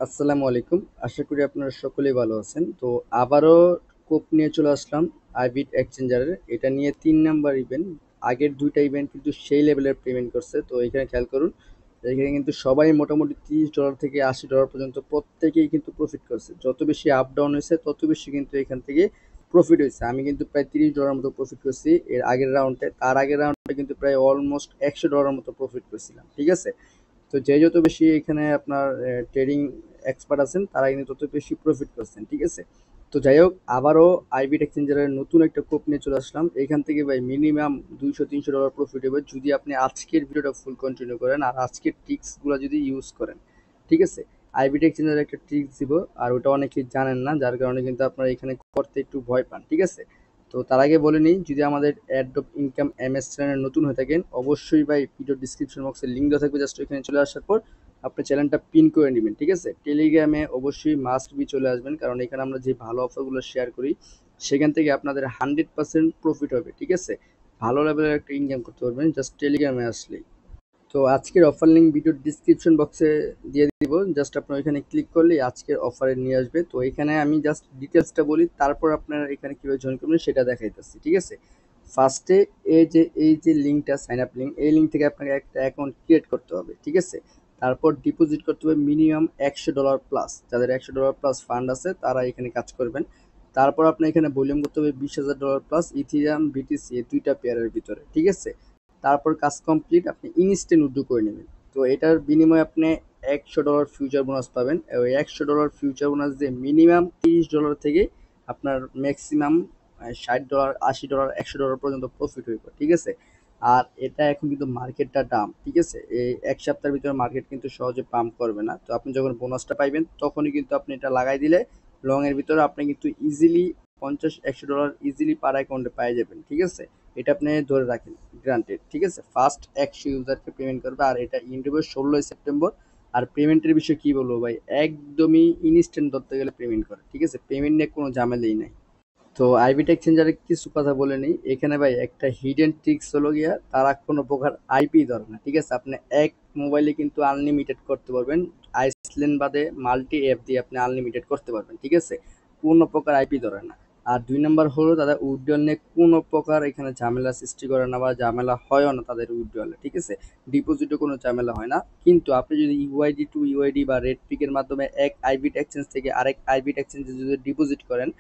আসসালামু আলাইকুম। আশা করি আপনারা সকলেই ভালো আছেন। তো আবারও কোপ নিয়ে চলে আসলাম আইবিট এক্সচেঞ্জারের। এটা নিয়ে ৩ নাম্বার ইভেন্ট। আগের ২ টা ইভেন্ট কিন্তু সেই লেভেলের পেমেন্ট করছে। তো এখানে খেয়াল করুন। এখানে কিন্তু সবাই মোটামুটি $৩০ থেকে $৮০ পর্যন্ত প্রত্যেকেই কিন্তু প্রফিট করছে। যত বেশি আপ ডাউন হইছে তত বেশি কিন্তু এখান থেকে প্রফিট হইছে। আমি কিন্তু প্রায় $৩০ মতো প্রফিট করছি এর আগের রাউন্ডে। তার আগের রাউন্ডে কিন্তু প্রায় অলমোস্ট $১০০ মতো প্রফিট করছিলাম। ঠিক আছে? তো যে যত বেশি এখানে আপনার ট্রেডিং এক্সপার্ট আছেন তারা কিন্তু তত বেশি প্রফিট করছেন। ঠিক আছে? তো যাই হোক, আবারও আইবিট এক্সচেঞ্জারের নতুন একটা কোপ নিয়ে চলে আসলাম। এখান থেকে ভাই মিনিমাম $200-300 প্রফিট হবে যদি আপনি আজকের ভিডিওটা ফুল কন্টিনিউ করেন আর আজকের ট্রিক্সগুলো যদি ইউজ করেন। ঠিক আছে? আইবিট এক্সচেঞ্জারের একটা ট্রিক্স দিব, আর ওটা অনেকেই জানেন না, যার কারণে কিন্তু আপনারা এখানে করতে একটু ভয় পান। ঠিক আছে? তো তার আগে বলে নিই, যদি আমাদের অ্যাডোব ইনকাম এমএস চ্যানেলে নতুন হয়ে থাকেন অবশ্যই ভাই ভিডিও ডিসক্রিপশন বক্সে লিঙ্ক দেওয়া থাকবে, জাস্ট ওইখানে চলে আসার পর আপনি চ্যানেলটা পিন করে নেবেন। ঠিক আছে? টেলিগ্রামে অবশ্যই মাস্ট বি চলে আসবেন, কারণ এখানে আমরা যে ভালো অফারগুলো শেয়ার করি সেখান থেকে আপনাদের 100% প্রফিট হবে। ঠিক আছে? ভালো লেভেলের একটা ইনকাম করতে পারবেন জাস্ট টেলিগ্রামে আসলেই। তো আজকের অফার লিঙ্ক ভিডিওর ডিসক্রিপশন বক্সে দিয়ে দিব, জাস্ট আপনার ওইখানে ক্লিক করলেই আজকের অফারে নিয়ে আসবে। তো এখানে আমি জাস্ট ডিটেলসটা বলি, তারপর আপনারা এখানে কীভাবে জয়েন করবেন সেটা দেখাইতেছি। ঠিক আছে? ফার্স্টে এই যে লিঙ্কটা, সাইন আপ লিঙ্ক, এই লিঙ্ক থেকে আপনাকে একটা অ্যাকাউন্ট ক্রিয়েট করতে হবে। ঠিক আছে? তারপর ডিপোজিট করতে হবে মিনিমাম $100 প্লাস। যাদের $100 প্লাস ফান্ড আছে তারা এখানে কাজ করবেন। তারপর আপনার এখানে ভলিউম করতে হবে $20,000 প্লাস ইথিরিয়াম বিটিসি, এই দুইটা পেয়ারের ভিতরে। ঠিক আছে? তারপর কাজ কমপ্লিট, আপনি ইনস্ট্যান্ট উইথড্র করে নেবেন। তো এটার বিনিময়ে আপনি $100 ফিউচার বোনাস পাবেন। ওই $100 ফিউচার বোনাস দিয়ে মিনিমাম $30 থেকে আপনার ম্যাক্সিমাম $60, $80, $100 পর্যন্ত প্রফিট হইব। ঠিক আছে? আর এটা এখন কিন্তু মার্কেটটা ডাউন। ঠিক আছে? এই এক সপ্তাহের ভিতরে মার্কেট কিন্তু সহজে পাম্প করবে না। তো আপনি যখন বোনাসটা পাইবেন তখনই কিন্তু আপনি এটা লাগাই দিলে লং এর ভিতরে আপনি কিন্তু ইজিলি $50-100 ইজিলি পার অ্যাকাউন্টে পাই যাবেন। ঠিক আছে? এটা আপনি ধরে রাখেন, গ্রান্টেড। ঠিক আছে? ফার্স্ট 100 ইউজারকে পেমেন্ট করবে, আর এটা ইন্ডিয়ার 16 সেপ্টেম্বর। আর পেমেন্টের বিষয়ে কি বলবো ভাই, একদমই ইনস্ট্যান্ট ধরতে গেলে পেমেন্ট করে। ঠিক আছে? পেমেন্ট নিয়ে কোনো ঝামেলাই নাই। তো আইবিট এক্সচেঞ্জারে কিছু কথা বলে নিই এখানে ভাই। একটা হিডেন ট্রিক্স হলো গিয়া, তারা কোনো প্রকার আইপি ধরে না। ঠিক আছে? আপনি এক মোবাইলে কিন্তু আনলিমিটেড করতে পারবেন। আইসল্যান্ড বাদে মাল্টি অ্যাপ দিয়ে আপনি আনলিমিটেড করতে পারবেন। ঠিক আছে? কোনো প্রকার আইপি ধরে না। আর ২ নম্বর হলো, তাদের উইথড্রল নিয়ে কোনো প্রকার এখানে ঝামেলা সৃষ্টি করে না, বা ঝামেলা হয়ও না তাদের উইথড্রলে। ঠিক আছে? ডিপোজিটও কোনো ঝামেলা হয় না। কিন্তু আপনি যদি ইউআইডি টু ইউআইডি বা রেড পিকের মাধ্যমে এক আইবিট এক্সচেঞ্জ থেকে আরেক আইবিট এক্সচেঞ্জে যদি ডিপোজিট করেন,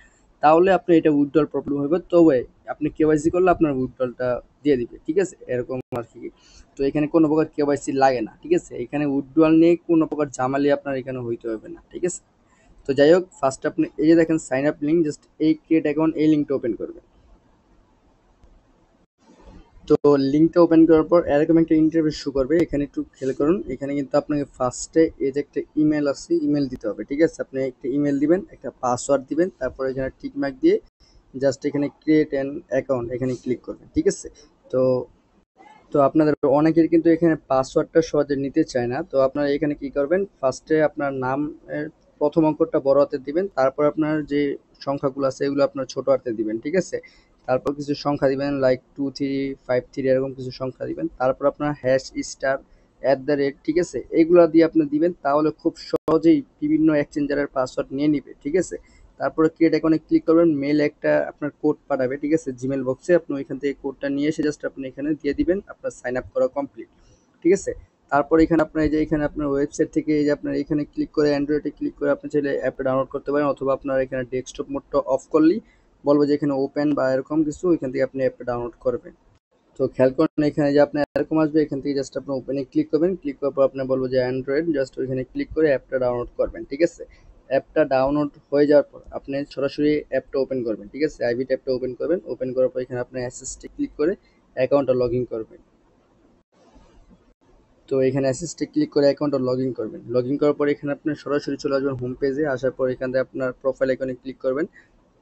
তাহলে আপনি এটা উইথড্রল প্রবলেম হবে। তবে আপনি কেওয়াইসি করলে আপনার উইথড্রলটা দিয়ে দিবে। ঠিক আছে? এরকম আর কি। তো এখানে কোনো প্রকার কেওয়াইসি লাগে না। ঠিক আছে? এখানে উইথড্রল নিয়ে কোনো প্রকার ঝামেলা আপনার এখানে হইতে হবে না। ঠিক আছে? তো যাই হোক, ফার্স্ট আপনি এই যে দেখেন সাইন আপ লিঙ্ক, জাস্ট এই ক্রিয়েট অ্যাকাউন্ট, এই লিঙ্কটা ওপেন করবেন। তো লিঙ্কটা ওপেন করার পর এরকম একটা ইন্টারফেস শো করবে। এখানে একটু খেয়াল করুন, এখানে কিন্তু আপনাকে ফার্স্টে এই যে একটা ইমেল আছে, ইমেল দিতে হবে। ঠিক আছে? আপনি একটা ইমেল দিবেন, একটা পাসওয়ার্ড দিবেন, তারপর এখানে টিক মার্ক দিয়ে জাস্ট এখানে ক্রিয়েট অ্যান অ্যাকাউন্ট এখানে ক্লিক করবেন। ঠিক আছে? তো তো আপনাদের অনেকের কিন্তু এখানে পাসওয়ার্ডটা সহজে নিতে চায় না। তো আপনারা এখানে কি করবেন, ফার্স্টে আপনার নাম এর প্রথম অঙ্কটা বড় হাতে দিবেন, তারপর আপনার যে সংখ্যাগুলো আছে এগুলো আপনার ছোট হাতে দিবেন। ঠিক আছে? তারপর কিছু সংখ্যা দিবেন লাইক 2353 এরকম কিছু সংখ্যা দিবেন, তারপর আপনার হ্যাশ স্টার @ ঠিক আছে, এগুলো দিয়ে আপনি দিবেন, তাহলে খুব সহজেই বিভিন্ন এক্সচেঞ্জারের পাসওয়ার্ড নিয়ে নিবে। ঠিক আছে? তারপরে ক্রিয়েট অ্যাকাউন্টে ক্লিক করবেন, মেল একটা আপনার কোড পাঠাবে। ঠিক আছে? জিমেল বক্সে আপনি ওইখান থেকে কোডটা নিয়ে এসে জাস্ট আপনি এখানে দিয়ে দিবেন, আপনার সাইন আপ করা কমপ্লিট। ঠিক আছে? তারপর এখানে আপনার এই যে এখানে আপনার ওয়েবসাইট থেকে এই যে আপনার এখানে ক্লিক করে অ্যান্ড্রয়েডে ক্লিক করে আপনি চাইলে অ্যাপটা ডাউনলোড করতে পারেন, অথবা আপনার এখানে ডেস্কটপ মোডটা অফ করলেই বলবো যে এখানে ওপেন বা এরকম কিছু, ওইখান থেকে আপনি অ্যাপটা ডাউনলোড করবেন। তো খেয়াল করেন এখানে যে আপনার এরকম আসবে, এখান থেকে জাস্ট আপনি ওপেনে ক্লিক করবেন, ক্লিক করার পর আপনি বলবো যে অ্যান্ড্রয়েড, জাস্ট ওইখানে ক্লিক করে অ্যাপটা ডাউনলোড করবেন। ঠিক আছে? অ্যাপটা ডাউনলোড হয়ে যাওয়ার পর আপনি সরাসরি অ্যাপটা ওপেন করবেন। ঠিক আছে? আইবিট অ্যাপটা ওপেন করবেন, ওপেন করার পর এখানে আপনি অ্যাসিস্টে ক্লিক করে অ্যাকাউন্টটা লগ ইন করবেন। তো এখানে অ্যাসিস্টে ক্লিক করে অ্যাকাউন্টটা লগ ইন করবেন। লগ ইন করার পর এখানে আপনি সরাসরি চলে আসবেন হোম পেজে। আসার পর এখান থেকে আপনার প্রোফাইল আইকনে ক্লিক করবেন।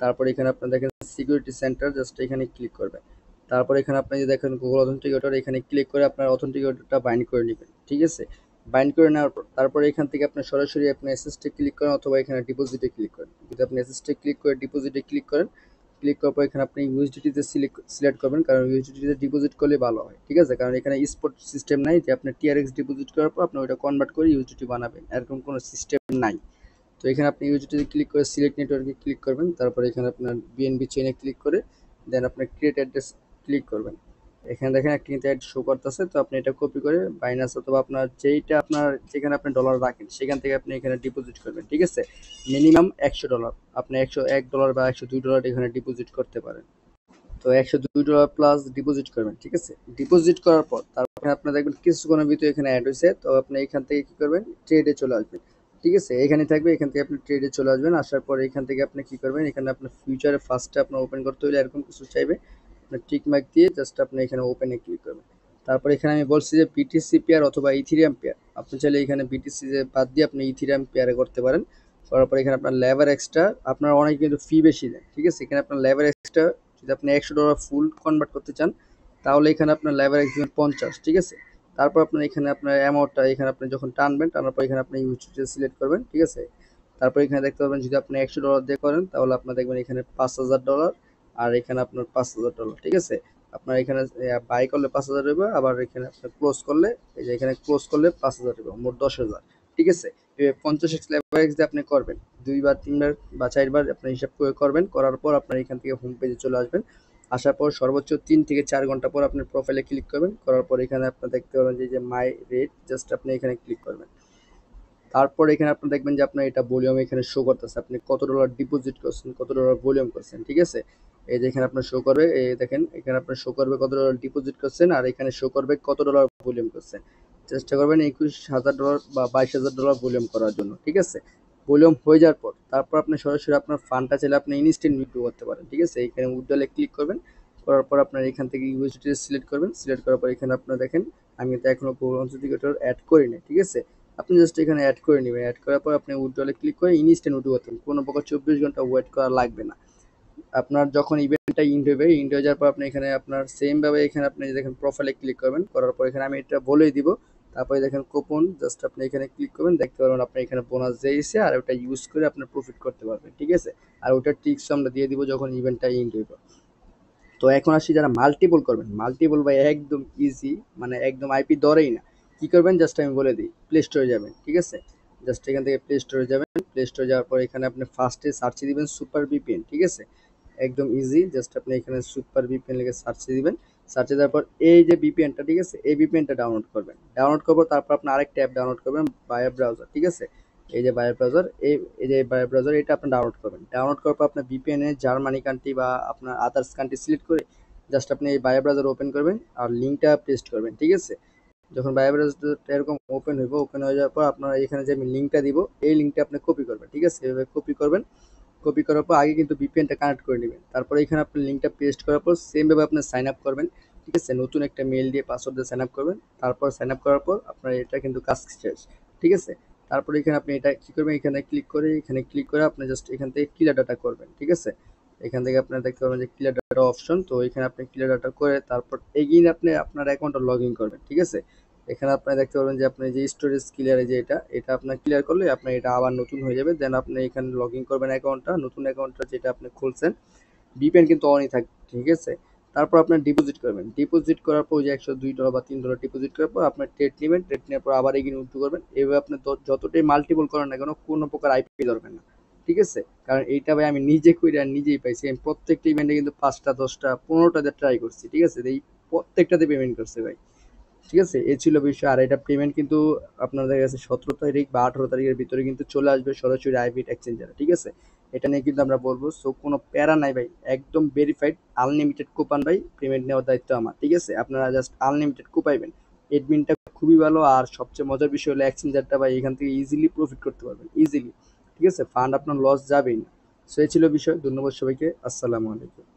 তারপর এখানে আপনার দেখেন সিকিউরিটি সেন্টার, জাস্ট এখানে ক্লিক করবেন। তারপর এখানে আপনি যে দেখেন গুগল অথেন্টিকেটর, এখানে ক্লিক করে আপনার অথেন্টিকেটরটা বাইন্ড করে নেবেন। ঠিক আছে? বাইন্ড করে নেওয়ার পর তারপরে এখান থেকে আপনি সরাসরি আপনি অ্যাসিস্টে ক্লিক করেন, অথবা এখানে ডিপোজিটে ক্লিক করেন। যদি আপনি অ্যাসিস্টে ক্লিক করে ডিপোজিটে ক্লিক করেন ক্লিক করার পর এখানে আপনি ইউএসডিটিতে সিলেক্ট করবেন, কারণ ইউএসডিটিতে ডিপোজিট করলে ভালো হয়, ঠিক আছে? কারণ এখানে স্পট সিস্টেম নাই যে আপনি টিআরএক্স ডিপোজিট করার পর আপনি ওইটা কনভার্ট করে ইউএসডিটি বানাবেন, এরকম কোনো সিস্টেম নাই। তো এখানে আপনি ইউএসডিটিতে ক্লিক করে সিলেক্ট নেটওয়ার্কে ক্লিক করবেন, তারপরে এখানে আপনার বিএনবি চেইনে ক্লিক করে দেন আপনার ক্রিয়েট অ্যাড্রেস ক্লিক করবেন। এখানে দেখেন একটা কিন্তু অ্যাড শো করতেছে, তো আপনি এটা কপি করে বাইনান্স অথবা আপনার যেইটা আপনার যেখানে আপনি ডলার রাখেন সেখান থেকে আপনি এখানে ডিপোজিট করবেন, ঠিক আছে? মিনিমাম $100, আপনি $101 বা $102 এখানে ডিপোজিট করতে পারেন। তো $102 প্লাস ডিপোজিট করবেন, ঠিক আছে? ডিপোজিট করার পর তারপরে আপনি দেখবেন কিছুক্ষণের ভিতরে এখানে অ্যাড হয়েছে, তো আপনি এখান থেকে কি করবেন, ট্রেডে চলে আসবেন, ঠিক আছে? এখানে থাকবে, এখান থেকে আপনি ট্রেডে চলে আসবেন। আসার পরে এখান থেকে আপনি কি করবেন, এখানে আপনার ফিউচারে ফার্স্টে আপনার ওপেন করতে হলে এরকম কিছু চাইবে, আপনার টিক মার্ক দিয়ে জাস্ট আপনি এখানে ওপেনে ক্লিক করবেন। তারপর এখানে আমি বলছি যে বিটিসি পেয়ার অথবা ইথিরিয়াম পেয়ার, আপনি চাইলে এখানে বিটিসি যে বাদ দিয়ে আপনি ইথিরিয়াম পেয়ারে করতে পারেন। করার পর এখানে আপনার লেবার এক্সট্রা, আপনার অনেক কিন্তু ফি বেশি দেয়, ঠিক আছে? এখানে আপনার লেবার এক্সট্রা যদি আপনি $100 ফুল কনভার্ট করতে চান তাহলে এখানে আপনার লেবার এক্স দিবেন 50, ঠিক আছে? তারপর আপনার এখানে আপনার অ্যামাউন্টটা এখানে আপনি যখন টানবেন, টানার পর এখানে আপনি ইউটিলিটি সিলেক্ট করবেন, ঠিক আছে? তারপর এখানে দেখতে পাবেন যদি আপনি $100 দিয়ে করেন তাহলে আপনার দেখবেন এখানে $5000, আর এখানে আপনার $5000, ঠিক আছে? আপনার এখানে বাই করলে 5000 হবে, আবার এখানে আপনার ক্লোজ করলে এই যে এখানে ক্লোজ করলে 5000 হবে, মোট 10,000, ঠিক আছে? 50x লেবার এক্স দিয়ে আপনি করবেন 2বার 3বার বা 4বার আপনি হিসাব করে করবেন। করার পর আপনার এখান থেকে হোম পেজে চলে আসবেন। আসার পর সর্বোচ্চ 3 থেকে 4 ঘন্টা পর আপনার প্রোফাইলে ক্লিক করবেন। করার পর এখানে আপনার দেখতে পাবেন যে মাই রেট, জাস্ট আপনি এখানে ক্লিক করবেন। তারপর এখানে আপনি দেখবেন যে আপনার এটা ভলিউম এখানে শো করতেছে, আপনি কত ডলার ডিপোজিট করছেন, কত ডলার ভলিউম করছেন, ঠিক আছে? এই যে এখানে আপনার শো করবে, এই দেখেন এখানে আপনার শো করবে কত ডলার ডিপোজিট করছেন, আর এখানে শো করবে কত ডলার ভলিউম করছেন। চেষ্টা করবেন $21,000 বা $22,000 ভলিউম করার জন্য, ঠিক আছে? ভলিউম হয়ে যাওয়ার পর তারপর আপনি সরাসরি আপনার ফান্ডটা চাইলে আপনি ইনস্ট্যান্ট উইথড্র করতে পারেন, ঠিক আছে? এখানে উইথড্রলে ক্লিক করবেন। করার পর আপনার এখান থেকে ইউএসডিটি সিলেক্ট করবেন। সিলেক্ট করার পর এখানে আপনার দেখেন আমি তো এখনো কনসিডিকেটর অ্যাড করিনি, ঠিক আছে? আপনি জাস্ট এখানে অ্যাড করে নেবেন। অ্যাড করার পর আপনি উইথড্রলে ক্লিক করে ইনস্ট্যান্ট উইথড্র করতে পারবেন, কোনো প্রকার 24 ঘন্টা ওয়েট করা লাগবে না। আপনার যখন ইভেন্টটা ইন্ড হবে, ইন্ড হয়ে যাওয়ার পর আপনি এখানে আপনার সেম ভাবে এখানে আপনি দেখেন প্রোফাইলে ক্লিক করবেন। করার পর এখানে আমি এটা বলেই দিব। তারপরে দেখেন কুপন, জাস্ট আপনি এখানে ক্লিক করবেন, দেখতে পারবেন আপনি এখানে বোনাস দিয়েছে, আর ওটা ইউজ করে আপনার প্রফিট করতে পারবেন, ঠিক আছে? আর ওটার ট্রিক্স আমরা দিয়ে দিব যখন ইভেন্টটা ইন্ড হইব। তো এখন আসি যারা মাল্টিপল করবেন, মাল্টিপল ভাই একদম ইজি, মানে একদম আইপি ধরেই না। কি করবেন জাস্ট আমি বলে দিই, প্লে স্টোরে যাবেন, ঠিক আছে? জাস্ট এখান থেকে প্লে স্টোরে যাবেন। প্লে স্টোরে যাওয়ার পর এখানে আপনি ফার্স্টে সার্চে দিবেন সুপার ভিপিএন, ঠিক আছে? একদম ইজি, জাস্ট আপনি এখানে সুপার ভিপিএন লিখে সার্চে দিবেন। সার্চে দেওয়ার পর এই যে ভিপিএনটা, ঠিক আছে? এই ভিপিএনটা ডাউনলোড করবেন। ডাউনলোড করবো তারপর আপনি আরেকটা অ্যাপ ডাউনলোড করবেন, বায়ার ব্রাউজার, ঠিক আছে? এই যে বায়ার ব্রাউজার, এই যে বায়ার ব্রাউজার, এটা আপনি ডাউনলোড করবেন। ডাউনলোড করার পর আপনার ভিপিএন এ জার্মানি কান্ট্রি বা আপনার আদার্স কান্ট্রি সিলেক্ট করে জাস্ট আপনি এই বায়ার ব্রাউজার ওপেন করবেন আর লিঙ্কটা পেস্ট করবেন, ঠিক আছে? যখন বায়ার ব্রাউজারটা এরকম ওপেন হইব, ওপেন হয়ে যাওয়ার পর আপনার এখানে যে আমি লিঙ্কটা দিব এই লিঙ্কটা আপনি কপি করবেন, ঠিক আছে? এভাবে কপি করবেন। কপি করার পর আগে কিন্তু ভিপিএনটা কানেক্ট করে নেবেন। তারপরে এখানে আপনি লিঙ্কটা পেস্ট করার পর সেম ভাবে আপনি সাইন আপ করবেন, ঠিক আছে? নতুন একটা মেইল দিয়ে পাসওয়ার্ড দিয়ে সাইন আপ করবেন। তারপর সাইন আপ করার পর আপনার এটা কিন্তু কাজ শেষ, ঠিক আছে? তারপরে এখানে আপনি এটা কি করবেন, এখানে ক্লিক করে আপনি জাস্ট এখান থেকে ক্লিয়ার ডাটা করবেন, ঠিক আছে? এখান থেকে আপনারা দেখতে পাবেন যে ক্লিয়ার ডাটা অপশন, তো এখানে আপনি ক্লিয়ার ডাটা করে তারপর এগেইন আপনি আপনার অ্যাকাউন্টটা লগ ইন করবেন, ঠিক আছে? এখানে আপনারা দেখতে পাবেন যে আপনি যে স্টোরেজ ক্লিয়ার, যে এটা আপনার ক্লিয়ার করলে আপনার এটা আবার নতুন হয়ে যাবে। দেন আপনি এখানে লগ ইন করবেন অ্যাকাউন্টটা, নতুন অ্যাকাউন্টটা যেটা আপনি খুলছেন। ভিপিএন কিন্তু অনই থাকবে, ঠিক আছে? তারপর আপনার ডিপোজিট করবেন। ডিপোজিট করার পর যে $102 বা $3 ডিপোজিট করার পর আপনার ট্রেড নেবেন। ট্রেড নেওয়ার পর আবার এগিয়ে উইথড্র করবেন। এভাবে আপনি যতটাই মাল্টিপল করেন না কেন কোনো প্রকার আইপি ধরবেন না, ঠিক আছে? কারণ এইটা ভাই আমি নিজে কইরা নিজেই পাইছি। আমি প্রত্যেকটা ইভেন্টে কিন্তু 5টা 10টা 15টা দিয়ে ট্রাই করছি, ঠিক আছে? এই প্রত্যেকটাতে পেমেন্ট করছে ভাই, ঠিক আছে? এই ছিল বিষয়। আর এটা পেমেন্ট কিন্তু আপনাদের কাছে 17 তারিখ বা 18 তারিখের ভিতরে কিন্তু চলে আসবে সরাসরি আইবিট এক্সচেঞ্জারে, ঠিক আছে? এটা নিয়ে কিন্তু আমরা বলবো, সো কোনো প্যারা নাই ভাই, একদম ভেরিফাইড আনলিমিটেড কুপন ভাই, পেমেন্ট নেওয়ার দায়িত্ব আমার, ঠিক আছে? আপনারা জাস্ট আনলিমিটেড কুপাইবেন। এডমিনটা খুবই ভালো, আর সবচেয়ে মজার বিষয় হলো এক্সচেঞ্জারটা ভাই এখান থেকে ইজিলি প্রফিট করতে পারবেন, ইজিলি, ঠিক আছে? ফান্ড আপনার লস যাবেই না। সো এই ছিল বিষয়। ধন্যবাদ সবাইকে। আসসালামু আলাইকুম।